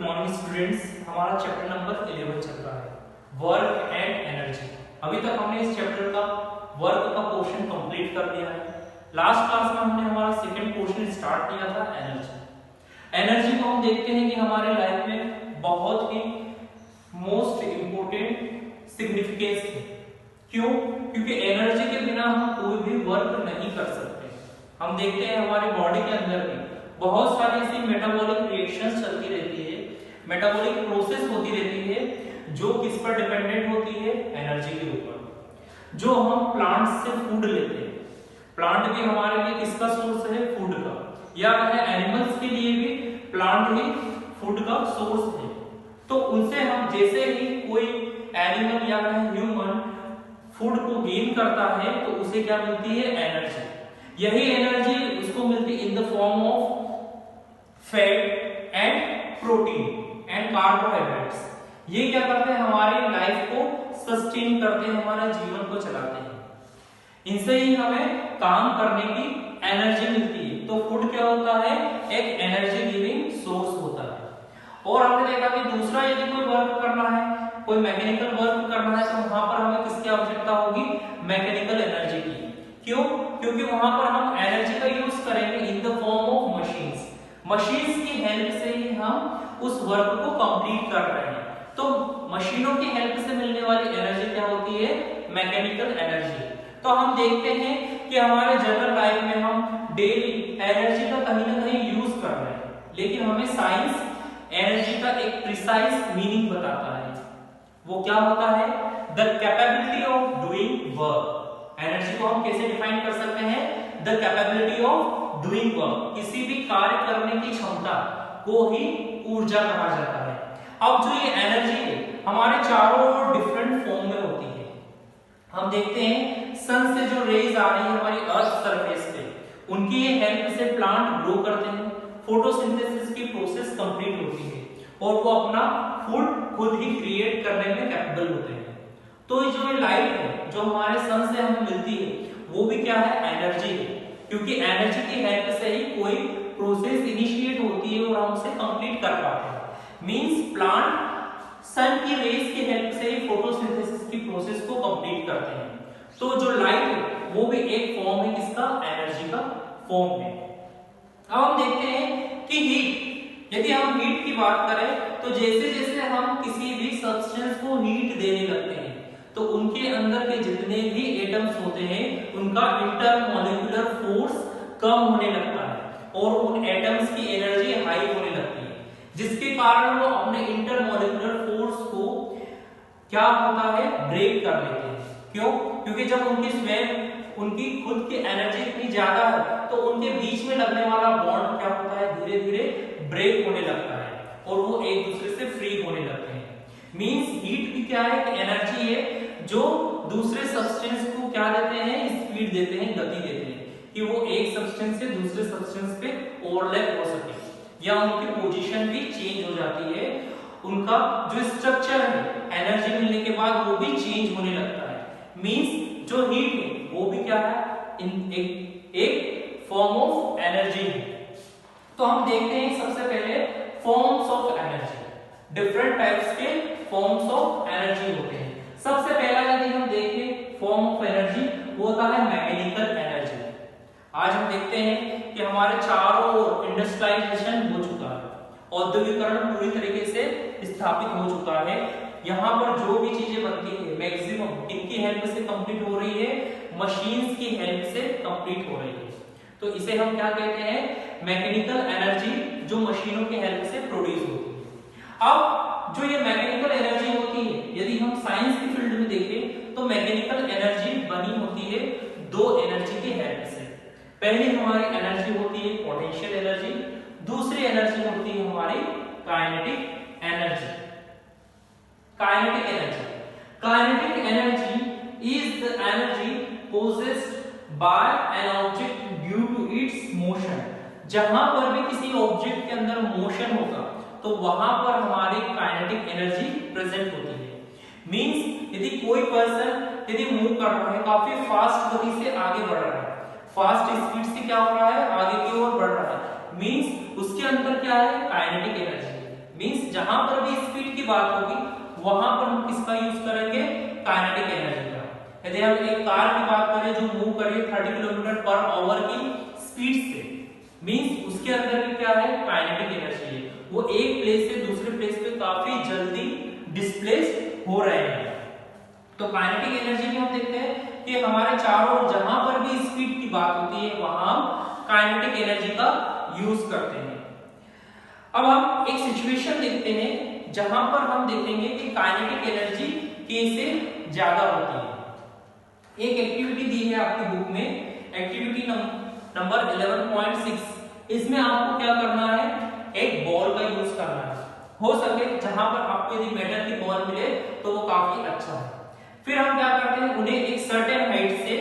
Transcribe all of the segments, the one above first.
Morning students, हमारा chapter number 11 चल रहा है, वर्क एंड एनर्जी। अभी तक हमने इस चैप्टर का वर्क का पोर्शन कंप्लीट कर दिया है। लास्ट क्लास में हमने हमारा सेकंड पोर्शन स्टार्ट किया था एनर्जी। एनर्जी को हम देखते हैं कि हमारे लाइफ में बहुत ही मोस्ट इंपोर्टेंट सिग्निफिकेंस है। क्यों? क्योंकि एनर्जी के बिना हम कोई भी वर्क नहीं कर सकते। हम देखते हैं हमारी बॉडी के अंदर भी बहुत सारी ऐसी मेटाबॉलिक रिएक्शंस चलती रहती है, मेटाबॉलिक प्रोसेस होती रहती है जो किस पर डिपेंडेंट होती है? एनर्जी के ऊपर। जो हम प्लांट से फूड लेते हैं, प्लांट भी हमारे लिए किसका सोर्स है? फूड का। या वह एनिमल्स के लिए भी प्लांट ही फूड का सोर्स है। तो उनसे हम जैसे ही कोई एनिमल या वह ह्यूमन फूड को गेन करता है तो उसे क्या मिलती है? एनर्जी। यही एनर्जी उसको मिलती है in the form of fat and protein and carbohydrates. ये क्या करते हैं? हमारी लाइफ को सस्टेन करते हैं, हमारा जीवन को चलाते हैं। इनसे ही हमें काम करने की एनर्जी मिलती है। तो फूड क्या होता है? एक एनर्जी गिविंग सोर्स होता है। और हमने देखा कि दूसरा, यदि कोई वर्क करना है, कोई मैकेनिकल वर्क करना है, तो वहां पर हमें किसकी आवश्यकता होगी? मैकेनिकल एनर्जी की। क्यों? क्योंकि वहां पर हम एनर्जी का यूज करेंगे in the form of machines. Machines की हेल्प से ही हम उस वर्क को कंप्लीट कर रहे हैं। तो मशीनों की हेल्प से मिलने वाली एनर्जी क्या होती है? Mechanical energy. तो हम देखते हैं कि हमारे जनरल लाइफ में हम डेली एनर्जी का कहीं ना कहीं यूज कर रहे हैं, लेकिन हमें साइंस एनर्जी का एक प्रिसाइज मीनिंग बताता है। वो क्या होता है? The capability of doing work. Energy को हम कैसे डिफाइन कर सकते हैं? The capability of doing work. किसी भी कार्य करने की क्षमता को ही ऊर्जा कहा जाता है। अब जो ये एनर्जी है हमारे चारों ओर डिफरेंट फॉर्म में होती है। हम देखते हैं सन से जो रेज आ रही है हमारी अर्थ सरफेस पे, उनकी ये हेल्प से प्लांट ग्रो करते हैं, फोटोसिंथेसिस की प्रोसेस कंप्लीट होती है और वो अपना फूड खुद ही क्रिएट करने में कैपेबल होते हैं। तो जो ये लाइट है जो हमारे सन से हमें मिलती है वो भी क्या है? एनर्जी है। क्योंकि एनर्जी की हेल्प से ही कोई प्रोसेस इनिशिएट होती है और हम उसे कंप्लीट कर पाते हैं। मींस प्लांट सन की रेज की हेल्प से ही फोटोसिंथेसिस की प्रोसेस को कंप्लीट करते हैं। तो जो लाइट है वो भी एक फॉर्म है किसका? एनर्जी का फॉर्म है। अब हम देखते हैं कि हीट, यदि हम हीट की बात करें तो जैसे जैसे हम किसी भी सब्सटेंस को हीट देने लगते हैं तो उनके अंदर के जितने भी एटम्स होते हैं उनका इंटरमॉलिक्यूलर फोर्स कम होने लगता है और उन एटम्स की एनर्जी हाई होने लगती है, जिसके कारण वो अपने इंटरमॉलिक्यूलर फोर्स को क्या होता है? ब्रेक कर लेते हैं। क्यों? क्योंकि जब उनकी खुद की एनर्जी इतनी ज्यादा है तो उनके बीच में लगने वाला बॉन्ड क्या होता है? धीरे धीरे ब्रेक होने लगता है और वो एक दूसरे से फ्री होने लगते हैं। मींस हीट भी क्या है? कि एनर्जी है जो दूसरे सब्सटेंस को क्या देते हैं? स्पीड देते हैं, गति देते हैं कि वो एक सब्सटेंस से दूसरे सब्सटेंस पे ओवरलैप हो सके, या उनकी पोजीशन भी चेंज हो जाती है। उनका जो स्ट्रक्चर है एनर्जी मिलने के बाद वो भी चेंज होने लगता है। मींस जो हीट है वो भी क्या है? एक फॉर्म ऑफ एनर्जी है। तो हम देखते हैं सबसे पहले forms of energy. Different types के फॉर्म्स ऑफ एनर्जी होते हैं। सबसे पहला यदि हम देखें फॉर्म ऑफ एनर्जी वो होता है मैकेनिकल एनर्जी। आज हम देखते हैं कि हमारे चारों ओर इंडस्ट्रियलाइजेशन हो चुका है, औद्योगिकरण पूरी तरीके से स्थापित हो चुका है। यहाँ पर जो भी चीजें बनती है मैक्सिमम किनकी हेल्प से कंप्लीट हो रही है? मशीन्स की हेल्प से कंप्लीट हो रही है। तो इसे हम क्या कहते हैं? मैकेनिकल एनर्जी, जो मशीनों की हेल्प से प्रोड्यूस होती है। अब जो ये मैकेनिकल एनर्जी होती है, यदि हम साइंस की फील्ड में देखें तो मैकेनिकल एनर्जी बनी होती है दो एनर्जी की हेल्प से। पहली हमारी एनर्जी होती है पोटेंशियल एनर्जी, दूसरी एनर्जी होती है हमारी kinetic energy. Kinetic energy, kinetic energy is the energy possessed by an object due to its motion। जहां पर भी किसी ऑब्जेक्ट के अंदर मोशन होगा तो वहां पर हमारी काइनेटिक एनर्जी प्रेजेंट होती है। मींस यदि कोई पर्सन यदि मूव कर रहा है, काफी फास्ट गति से आगे बढ़ रहा है, फास्ट स्पीड से क्या हो रहा है? आगे की ओर बढ़ रहा है, मींस उसके अंदर क्या है? Kinetic energy. मींस जहां पर भी स्पीड की बात होगी वहां पर हम किसका यूज करेंगे, काइनेटिक एनर्जी का। यदि हम एक कार की बात करें जो मूव कर रही है 30 किलोमीटर पर आवर की स्पीड से, मींस उसके अंदर भी क्या है, काइनेटिक एनर्जी है, वो एक प्लेस से दूसरे प्लेस पे काफी जल्दी डिस्प्लेस हो रहे हैं। तो काइनेटिक एनर्जी में हम देखते हैं कि हमारे चारों ओर जहां पर भी स्पीड की बात होती है वहां हम काइनेटिक एनर्जी का यूज करते हैं। अब हम एक सिचुएशन देखते हैं जहां पर हम देखेंगे कि काइनेटिक एनर्जी कैसे ज्यादा होती है। एक एक्टिविटी दी है आपकी बुक में, एक्टिविटी नंबर 11.6। इसमें आपको क्या करना है, एक बॉल का यूज करना है। हो सके जहां पर आपको यदि मेटल की बॉल मिले तो वो काफी अच्छा है। फिर हम क्या करते हैं, उन्हें एक सर्टेन हाइट से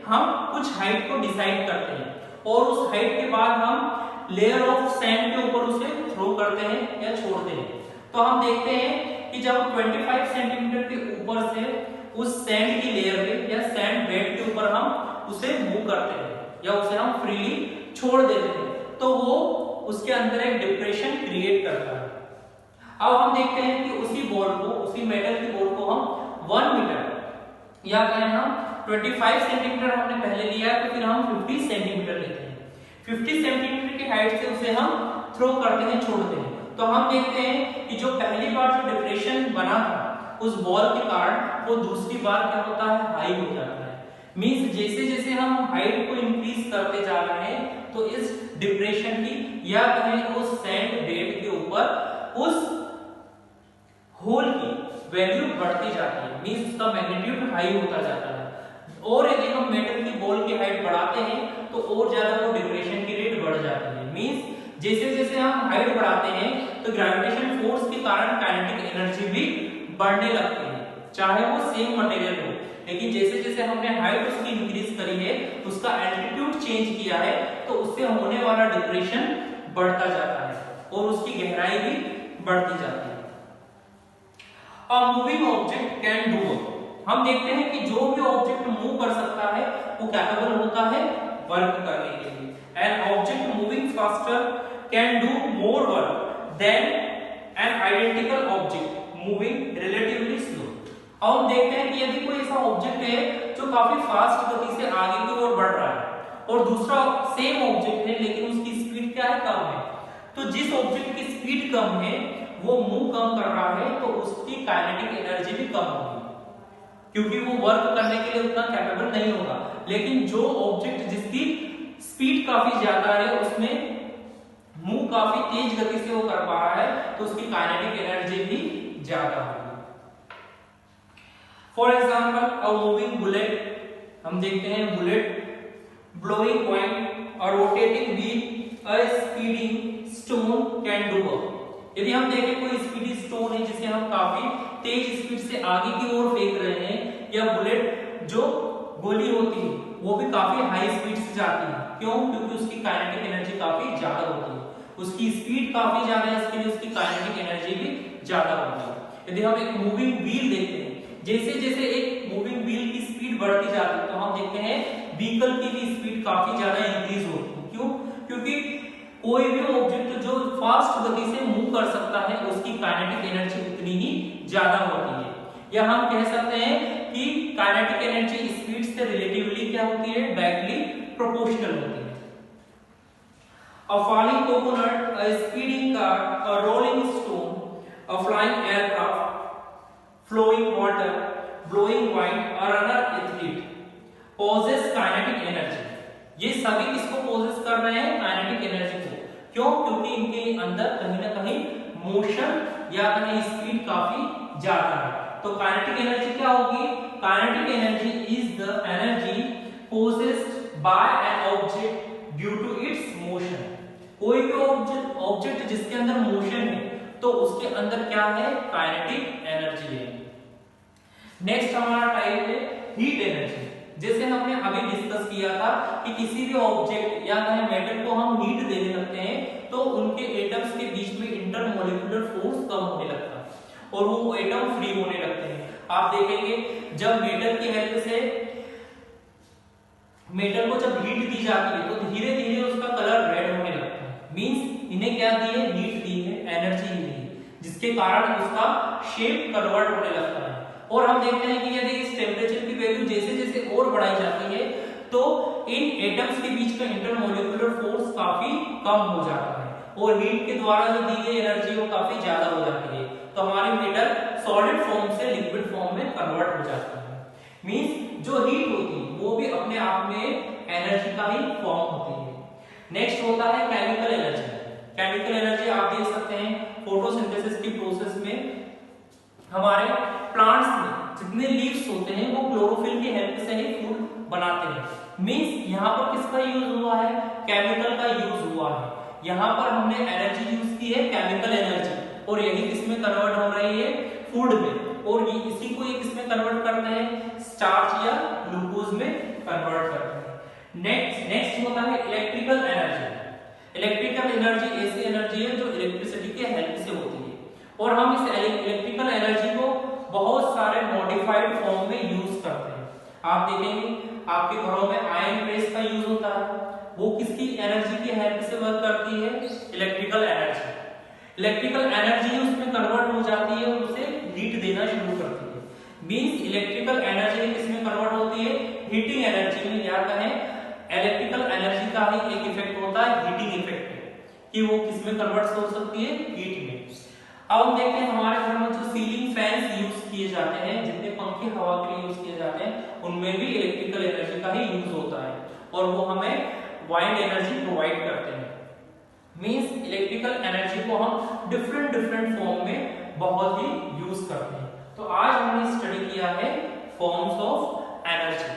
हम कुछ हाइट को डिसाइड करते हैं और उस हाइट के बाद हम लेयर ऑफ सैंड के ऊपर उसे थ्रो करते हैं या छोड़ते हैं। तो हम देखते हैं कि जब 25 सेंटीमीटर के ऊपर से उस सैंड की लेयर पे या सैंड बेड के ऊपर हम उसे मूव करते हैं या उसे हम फ्रीली छोड़ देते हैं तो वो उसके अंदर एक डिप्रेशन क्रिएट करता है। अब हम देखते हैं कि उसी बॉल को, उसी मेटल की बॉल को हम 1 मीटर या कहें हम 25 सेंटीमीटर हमने पहले लिया है तो फिर हम 50 सेंटीमीटर लेते हैं। 50 सेंटीमीटर की हाइट से उसे हम थ्रो करते हैं, छोड़ते हैं। तो हम देखते हैं कि जो पहली बार जो डिप्रेशन बना था उस बॉल के कारण वो दूसरी बार क्या होता है, हाई हो जाता है। मींस जैसे जैसे हम हाइट को इंक्रीज करते जा रहे हैं तो इस डिप्रेशन की या कहें उस सैंड बेड के ऊपर उस होल की वैल्यू बढ़ती जाती है, मींस उसका मैग्नीट्यूड हाई होता जाता है। और यदि हम मेटल की बॉल की हाइट बढ़ाते हैं तो और ज्यादा वो डिप्रेशन की रेट बढ़ जाती है। मींस जैसे जैसे हम हाइट बढ़ाते हैं तो ग्रेविटेशन फोर्स के कारण काइनेटिक एनर्जी भी बढ़ने लगती है, चाहे वो सेम मटेरियल हो। लेकिन जैसे जैसे हमने हाइट उसकी इंक्रीज करी है, उसका एल्टीट्यूड चेंज किया है, तो उससे होने वाला डिप्रेशन बढ़ता जाता है और उसकी गहराई भी बढ़ती जाती है। A moving object can do work। हम देखते हैं कि जो भी ऑब्जेक्ट मूव कर सकता है वो कैपेबल होता है वर्क करने के लिए। An object moving faster can do more work than an identical object moving relatively slow। अब हम देखते हैं कि यदि कोई ऐसा ऑब्जेक्ट है जो काफी फास्ट गति से आगे की ओर बढ़ रहा है और दूसरा सेम ऑब्जेक्ट है लेकिन उसकी स्पीड क्या है, कम है, तो जिस ऑब्जेक्ट की स्पीड कम है वो मूव कम कर रहा है तो उसकी काइनेटिक एनर्जी भी कम होगी क्योंकि वो वर्क करने के लिए उतना कैपेबल नहीं होगा। लेकिन जो ऑब्जेक्ट जिसकी स्पीड काफी ज्यादा है उसमें मूव काफी तेज गति से वो कर पा रहा है तो उसकी काइनेटिक एनर्जी भी ज्यादा होगी। For example a moving bullet, हम देखते हैं bullet, blowing point, a rotating wheel, a speeding stone can do work. यदि हम देखें कोई स्पीडी स्टोन है जिसे हम काफी तेज स्पीड से आगे की ओर फेंक रहे हैं, या बुलेट जो गोली होती है वो भी काफी हाई स्पीड से जाती है, क्यों, क्योंकि उसकी काइनेटिक एनर्जी काफी ज्यादा होती है, उसकी स्पीड काफी ज्यादा है, इसके लिए उसकी काइनेटिक एनर्जी भी ज्यादा होती है। यदि हम एक मूविंग व्हील देखते हैं, जैसे जैसे एक मूविंग व्हील की स्पीड बढ़ती जाती है तो हम देखते हैं व्हीकल की भी स्पीड काफी ज्यादा इंक्रीज होती है। क्यों, क्योंकि कोई भी ऑब्जेक्ट जो फास्ट गति से मूव कर सकता है उसकी काइनेटिक एनर्जी उतनी ही ज्यादा होती है, या हम कह सकते हैं कि काइनेटिक एनर्जी स्पीड से रिलेटिवली क्या होती है, डायरेक्टली प्रोपोर्शनल होती है। A falling coconut, a speeding car, a rolling stone, a flying aircraft, flowing water, blowing wind, a runner athlete possess kinetic energy. ये सभी किसको पोजेस कर रहे हैं, काइनेटिक एनर्जी को। क्यों, क्योंकि इनके अंदर कहीं ना कहीं मोशन या कहीं स्पीड काफी ज्यादा है। तो काइनेटिक एनर्जी क्या होगी, kinetic energy is the energy possessed by an object due to its motion. कोई भी ऑब्जेक्ट जिसके अंदर मोशन है तो उसके अंदर क्या है, काइनेटिक एनर्जी है। नेक्स्ट हमारा टाइप है हीट एनर्जी। जैसे हमने अभी डिस्कस किया था कि किसी भी ऑब्जेक्ट या कहें मेटल को हम हीट देने लगते हैं तो उनके एटम्स के बीच में इंटरमोलिकुलर फोर्स कम होने लगता है और वो एटम फ्री होने लगते हैं। आप देखेंगे जब मेटल की हेल्प से मेटल को जब हीट दी जाती है तो धीरे धीरे उसका कलर रेड होने लगता है। मींस इन्हें क्या दी है, हीट दी है, एनर्जी दी है, जिसके कारण उसका शेप कन्वर्ट होने लगता है। और हम देखते हैं कि यदि इस टेम्परेचर की वैल्यू जैसे जैसे और बढ़ाई जाती है तो इन एटम्स के बीच का इंटरमोलिकुलर फोर्स काफी कम हो जाता है और हीट के द्वारा जो दी गई एनर्जी वो काफी ज्यादा हो जाती है, तो हमारी मेटल सॉलिड फॉर्म से लिक्विड फॉर्म में कन्वर्ट हो जाती है। मींस जो हीट होती है वो भी अपने आप में एनर्जी का ही फॉर्म होती है। नेक्स्ट होता है केमिकल एनर्जी। केमिकल एनर्जी आप देख सकते हैं फोटोसिंथेसिस की प्रोसेस में हमारे प्लांट्स में जितने लीव्स होते हैं वो क्लोरोफिल की हेल्प से ही फूड बनाते हैं। मींस यहाँ पर किसका यूज हुआ है, केमिकल का यूज हुआ है। यहाँ पर हमने एनर्जी यूज की है केमिकल एनर्जी और यही किसमें कन्वर्ट हो रही है, फूड में, और ये इसी को ये किसमें कन्वर्ट करते हैं, स्टार्च या ग्लूकोज में कन्वर्ट करते हैं। नेक्स्ट होता है इलेक्ट्रिकल एनर्जी। इलेक्ट्रिकल एनर्जी ऐसी एनर्जी है जो इलेक्ट्रिसिटी के हेल्प से होती है और हम इस इलेक्ट्रिकल एनर्जी को बहुत सारे मॉडिफाइड फॉर्म में यूज करते हैं। आप देखेंगे आपके घरों में आयरन प्रेस का यूज होता है, वो किसकी एनर्जी की हेल्प से वर्क करती है, इलेक्ट्रिकल एनर्जी। इलेक्ट्रिकल एनर्जी उसमें कन्वर्ट हो जाती है और उसे हीट देना शुरू करती है। मींस इलेक्ट्रिकल एनर्जी किसमें कन्वर्ट होती है, हीटिंग एनर्जी में। या कहें इलेक्ट्रिकल एनर्जी का ही एक इफेक्ट होता है हीटिंग इफेक्ट, कि वो किसमें कन्वर्ट हो सकती है, हीट में। अब हम देखते हैं हमारे घर में जो सीलिंग फैंस यूज किए जाते हैं, जितने पंखे हवा के लिए यूज किए जाते हैं, उनमें भी इलेक्ट्रिकल एनर्जी का ही यूज होता है और वो हमें वाइंड एनर्जी प्रोवाइड करते हैं। मींस इलेक्ट्रिकल एनर्जी को हम डिफरेंट फॉर्म में बहुत ही यूज करते हैं। तो आज हमने स्टडी किया है फॉर्म्स ऑफ एनर्जी।